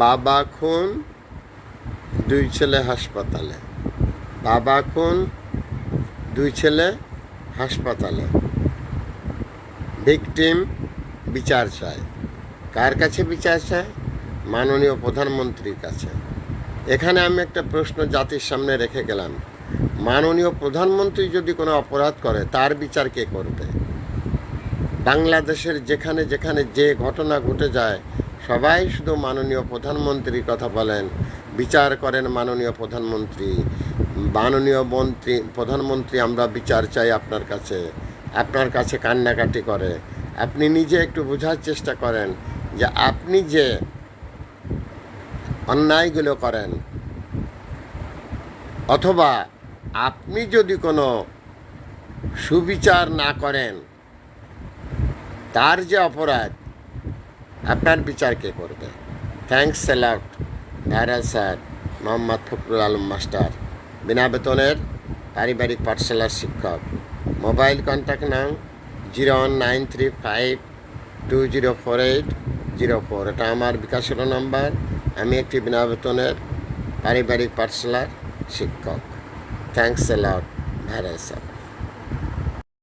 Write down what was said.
বাবা খুন, দুই ছেলে হাসপাতালে। বাবা খুন, দুই ছেলে হাসপাতালে। ভিকটিম বিচার চায়। কার কাছে বিচার চায়? মাননীয় প্রধানমন্ত্রীর কাছে। এখানে আমি একটা প্রশ্ন জাতির সামনে রেখে গেলাম, মাননীয় প্রধানমন্ত্রী যদি কোনো অপরাধ করে তার বিচার কে করবে? বাংলাদেশের যেখানে যেখানে যে ঘটনা ঘটে যায় সবাই শুধু মাননীয় প্রধানমন্ত্রীর কথা বলেন, বিচার করেন মাননীয় প্রধানমন্ত্রী। মাননীয় প্রধানমন্ত্রী আমরা বিচার চাই আপনার কাছে কান্নাকাটি করে। আপনি নিজে একটু বোঝার চেষ্টা করেন যে আপনি যে অন্যায়গুলো করেন, অথবা আপনি যদি কোনো সুবিচার না করেন, তার যে অপরাধ, আপনার বিচার কে করবে? Thanks a lot viral sir Mohammad Fakhrul Alam master, বিনা বেতনের পারিবারিক পাঠশালার শিক্ষক। মোবাইল কন্ট্যাক্ট নাম 01935204804। এটা আমার বিকাশের নাম্বার। আমি একটি বিনা বেতনের পারিবারিক পাঠশালার শিক্ষক। Thanks a lot viral sir.